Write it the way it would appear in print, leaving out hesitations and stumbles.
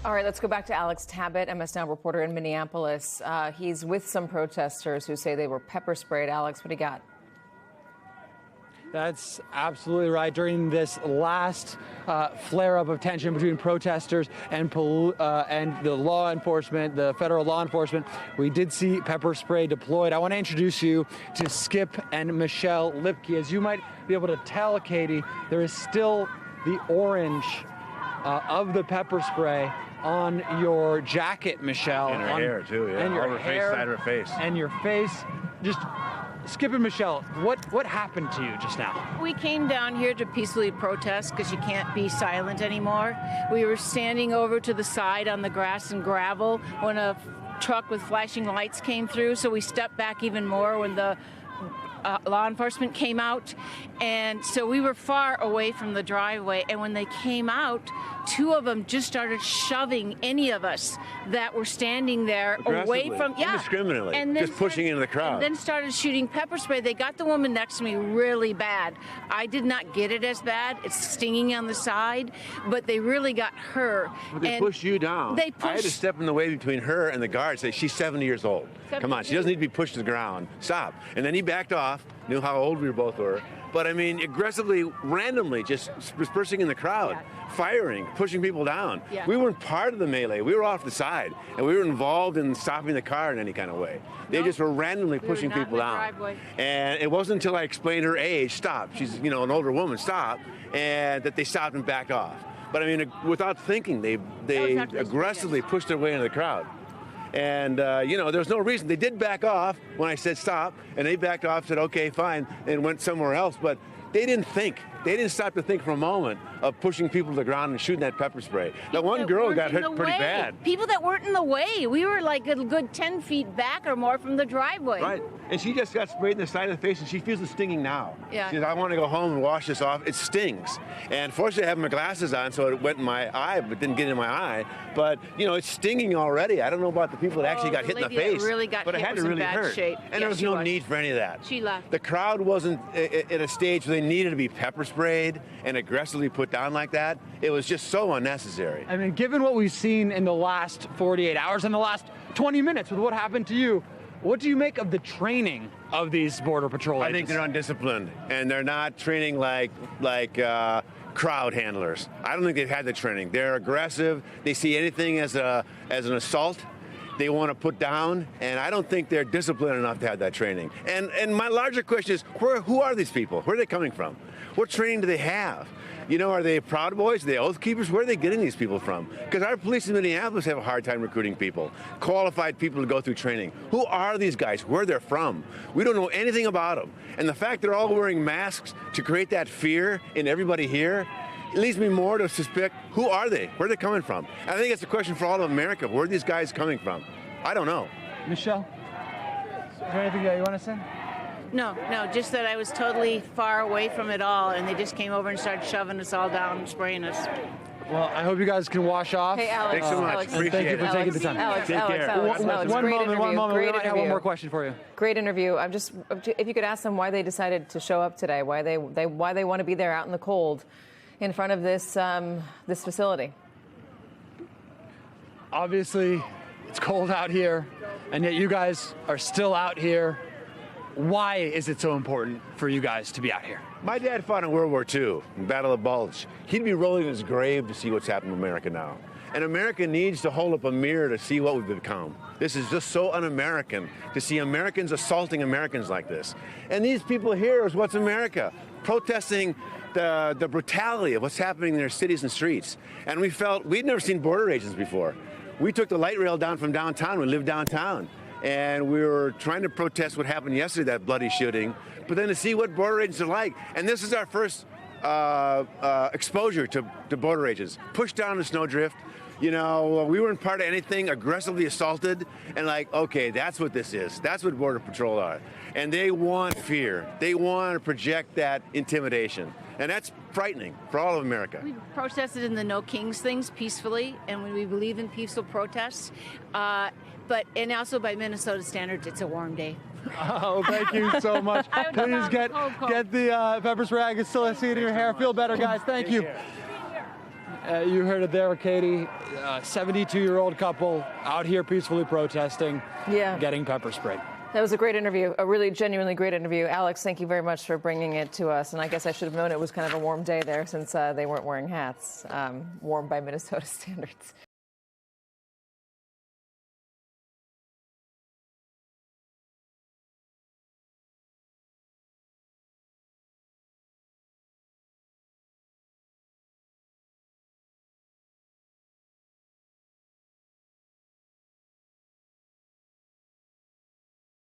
All right, let's go back to Alex Tabbitt, MS Now reporter in Minneapolis. He's with some protesters who say they were pepper sprayed. Alex, what do you got? That's absolutely right. During this last flare-up of tension between protesters and the law enforcement, the federal law enforcement, we did see pepper spray deployed. I want to introduce you to Skip and Michelle Lipke. As you might be able to tell, Katie, there is still the orange of the pepper spray on your jacket, Michelle. And her hair, too, yeah. And your Over hair. side of her face. And your face. Just, Skip and Michelle, what happened to you just now? We came down here to peacefully protest because you can't be silent anymore. We were standing over to the side on the grass and gravel when a truck with flashing lights came through, so we stepped back even more when the law enforcement came out, and so we were far away from the driveway, and when they came out, two of them just started shoving any of us that were standing there away from, indiscriminately, and then just pushing into the crowd. And then started shooting pepper spray. They got the woman next to me really bad. I did not get it as bad. It's stinging on the side, but they really got her. But they pushed you down. They pushed. I had to step in the way between her and the guard, say, she's 70 years old. Come on, she doesn't need to be pushed to the ground. Stop. And then he backed off, knew how old we both were. But I mean, aggressively, randomly, just dispersing in the crowd, firing, pushing people down. Yeah. We weren't part of the melee. We were off the side, and we were involved in stopping the car in any kind of way. They just were randomly pushing not in people the down. driveway. And it wasn't until I explained her age, stop, she's an older woman, stop, and that they stopped and backed off. But I mean, without thinking, they aggressively pushed their way into the crowd. And, there's no reason. They did back off when I said stop, and they backed off, said, okay, fine, and went somewhere else. But they didn't think. They didn't stop to think for a moment of pushing people to the ground and shooting that pepper spray. That one girl got hit pretty bad. People that weren't in the way. We were like a good 10 feet back or more from the driveway. Right. And she just got sprayed in the side of the face, and she feels it stinging now. Yeah. She says, I want to go home and wash this off. It stings. And fortunately, I have my glasses on, so it went in my eye, but didn't get in my eye. But, it's stinging already. I don't know about the people that actually got hit in the face. Really got but it hit had was to really in bad hurt. shape. And there was no need for any of that. She left. The crowd wasn't at a stage where they needed to be pepper sprayed and aggressively put down like that. It was just so unnecessary. I mean, given what we've seen in the last 48 hours and the last 20 minutes with what happened to you, what do you make of the training of these Border Patrol agents? I think they're undisciplined, and they're not training like crowd handlers. I don't think they've had the training. They're aggressive. They see anything as an assault. They want to put down, and I don't think they're disciplined enough to have that training. And my larger question is, who are these people? Where are they coming from? What training do they have? Are they Proud Boys? Are they Oath Keepers? Where are they getting these people from? Because our police in Minneapolis have a hard time recruiting people, qualified people to go through training. Who are these guys? Where they're from? We don't know anything about them. And the fact they're all wearing masks to create that fear in everybody here, it leads me more to suspect, who are they? Where are they coming from? And I think it's a question for all of America. Where are these guys coming from? I don't know. Michelle, is there anything that you want to say? No, just that I was totally far away from it all, and they just came over and started shoving us all down and spraying us. Well, I hope you guys can wash off. Hey, Alex. Thanks so much. Alex, Appreciate thank you for it. taking the time. Alex, Take care. Alex, One great moment. interview. We might have one more question for you. Great interview. If you could ask them why they decided to show up today, why they want to be there out in the cold in front of this this facility. Obviously, it's cold out here, and yet you guys are still out here. Why is it so important for you guys to be out here? My dad fought in World War II, in Battle of Bulge. He'd be rolling in his grave to see what's happened to America now. And America needs to hold up a mirror to see what we've become. This is just so un-American to see Americans assaulting Americans like this. And these people here is what's America, protesting the brutality of what's happening in their cities and streets. And we felt, we'd never seen border agents before. We took the light rail down from downtown. We live downtown. And we were trying to protest what happened yesterday, that bloody shooting, but then to see what border agents are like. And this is our first exposure to border agents. Pushed down the snowdrift. We weren't part of anything, aggressively assaulted, and okay, that's what this is. That's what Border Patrol are. And they want fear. They want to project that intimidation. And that's frightening for all of America. We protested in the No Kings things peacefully, and we believe in peaceful protests. And also by Minnesota standards, it's a warm day. Oh, thank you so much. Please get the pepper spray. I can still see it in your hair. Feel better, guys. Thank you. You heard it there, Katie. 72-year-old couple out here peacefully protesting, getting pepper sprayed. That was a great interview, a really genuinely great interview. Alex, thank you very much for bringing it to us. And I guess I should have known it was kind of a warm day there since they weren't wearing hats, warm by Minnesota standards.